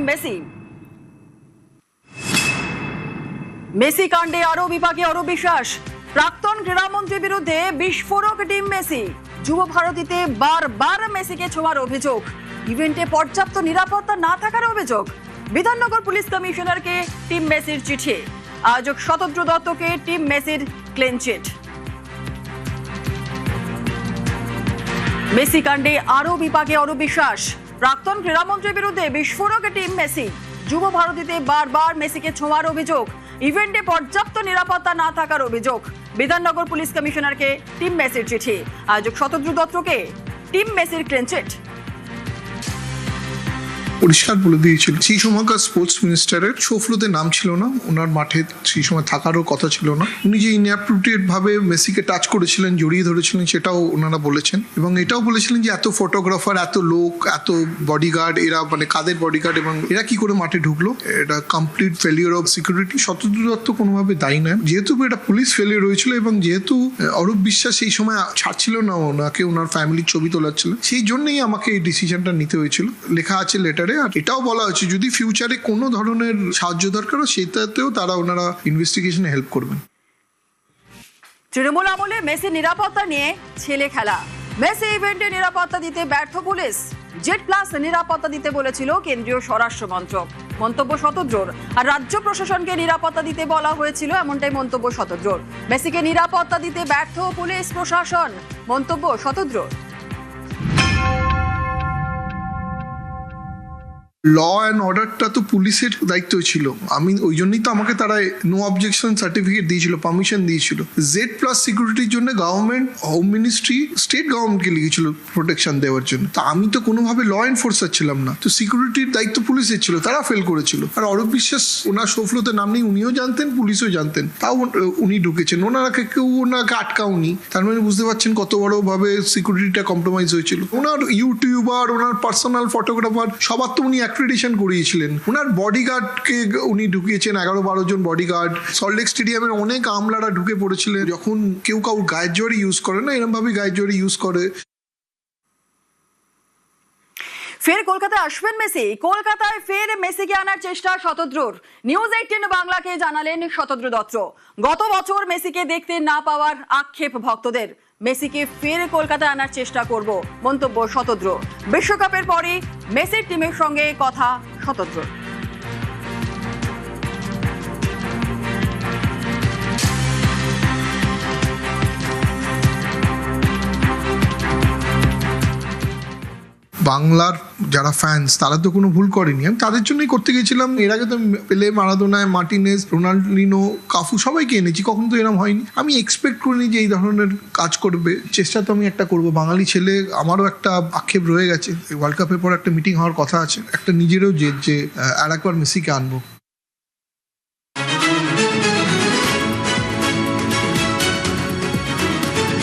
Messi. Messi কাণ্ডে আরো বিপাকে অরূপ বিশ্বাস। প্রাক্তন ক্রীড়ামন্ত্রীর বিরুদ্ধে বিস্ফোরক টিম মেসি। যুব ভারতীতে বারবার মেসিকে ছোঁয়ার অভিযোগ। ইভেন্টে পর্যাপ্ত নিরাপত্তা না থাকার অভিযোগ। বিধাননগর পুলিশ কমিশনারকে টিম মেসির চিঠি। আয়োজক শতদ্রু দত্তকে টিম মেসির ক্লিনচিট। মেসি কাণ্ডে আরো বিপাকে অরূপ বিশ্বাস। প্রাক্তন ক্রীড়ামন্ত্রীর বিরুদ্ধে বিস্ফোরক টিম মেসি। যুব ভারতীতে বারবার মেসিকে ছোঁয়ার অভিযোগ। ইভেন্টে পর্যাপ্ত নিরাপত্তা না থাকার অভিযোগ। বিধাননগর পুলিশ কমিশনারকে টিম মেসির চিঠি। আয়োজক শতদ্রু দত্তকে টিম মেসির ক্লিনচিট। পরিষ্কার বলে দিয়েছিল সেই সময়কার স্পোর্টস মিনিস্টারের শো ফ্লোতে নাম ছিল না, ওনার মাঠে সেই সময় থাকারও কথা ছিল না। উনি যে ইনঅ্যাপ্রোপ্রিয়েট ভাবে মেসিকে টাচ করেছিলেন, জড়িয়ে ধরেছিলেন, সেটাও ওনারা বলেছেন। এবং এটাও বলেছিলেন যে এত ফটোগ্রাফার, এত লোক, এত বডিগার্ড, এরা মানে কাদের বডিগার্ড এবং এরা কি করে মাঠে ঢুকলো, এটা complete failure of security. Shatadru Dutta কোনোভাবে দায়ী নয়, যেহেতু এটা পুলিশ ফেলিওর হয়েছিল এবং যেহেতু অরূপ বিশ্বাস সেই সময় ছাড়ছিল না ওনাকে, ওনার ফ্যামিলির ছবি তোলাচ্ছিল, সেই জন্যই আমাকে এই ডিসিশনটা নিতে হয়েছিল। লেখা আছে লেটার। আর এটাও বলা হয়েছে যদি ফিউচারে কোনো ধরনের সাহায্য দরকার হয় সেটাতেও তারা ওনারা ইনভেস্টিগেশনে হেল্প করবেন। তৃণমূল আমলে মেসি নিরাপত্তা নিয়ে ছেলে খেলা। মেসি ইভেন্টে নিরাপত্তা দিতে ব্যর্থ পুলিশ। জেড প্লাস নিরাপত্তা দিতে বলেছিল কেন্দ্রীয় স্বরাষ্ট্র মন্ত্রক। মন্তব্য শতদ্রুর। আর রাজ্য প্রশাসনকে নিরাপত্তা দিতে বলা হয়েছিল, এমনটাই মন্তব্য শতদ্রুর। মেসিকে নিরাপত্তা দিতে ব্যর্থ পুলিশ প্রশাসন, মন্তব্য শতদ্রুর। ল অ্যান্ড অর্ডারটা তো পুলিশের দায়িত্ব ছিল। আমি ওই জন্যই তো আমাকে তারা নো অবজেকশন সার্টিফিকেট দিয়েছিল, পারমিশন দিয়েছিল। জেড প্লাস সিকিউরিটির জন্য গভর্নমেন্ট, হোম মিনিস্ট্রি, স্টেট গভর্নমেন্টকে লিখেছিল প্রোটেকশন দেওয়ার জন্য। তা আমি তো কোনোভাবে ল এনফোর্সার ছিলাম না, তো সিকিউরিটির দায়িত্ব পুলিশের ছিল, তারা ফেল করেছিল। আর অরূপ বিশ্বাস ওনার শোফ্লোতে নাম নেই, উনিও জানতেন, পুলিশও জানতেন, তাও উনি ঢুকেছেন। ওনাকে কেউ ওনাকে আটকাওনি, তার মানে বুঝতে পারছেন কত বড় ভাবে সিকিউরিটিটা কম্প্রোমাইজ হয়েছিল। ওনার ইউটিউবার, ওনার পার্সোনাল ফটোগ্রাফার সবার তো উনি অ্যাক্রিডিটেশন করিয়েছিলেন। ওনার বডিগার্ডকে উনি ঢুকিয়েছেন, 11-12 জন বডিগার্ড। সল্টলেক স্টেডিয়ামের অনেক আমলারা ঢুকে পড়েছিলেন। যখন কেউ কাউ গায়ের জোরে ইউজ করে না, এরকম ভাবে গায়ের জোরে ইউজ করে। ফের কলকাতায় আসবেন মেসি। কলকাতায় ফের মেসিকে আনার চেষ্টা শতদ্রুর। নিউজ 18 বাংলাকে জানালেন শতদ্রু দত্ত। গত বছর মেসিকে দেখতে না পাওয়ার আক্ষেপ ভক্তদের। মেসিকে ফের কলকাতায় আনার চেষ্টা করব, মন্তব্য শতদ্রু। বিশ্বকাপের পরই মেসির টিমের সঙ্গে কথা শতদ্রুর। বাংলার যারা ফ্যান্স তারা তো কোনো ভুল করেনি, আমি তাদের জন্যই করতে গেছিলাম। এর আগে তো পেলে, মারাদোনা, মার্টিনেজ, রোনাল্ডিনো, কাফু সবাইকে এনেছি, কখনো তো এরকম হয়নি। আমি এক্সপেক্ট করিনি যে এই ধরনের কাজ করবে। চেষ্টা তো আমি একটা করবো, বাঙালি ছেলে, আমারও একটা আক্ষেপ রয়ে গেছে। ওয়ার্ল্ড কাপের পর একটা মিটিং হওয়ার কথা আছে, একটা নিজেরও যে আর একবার মেসিকে আনবো।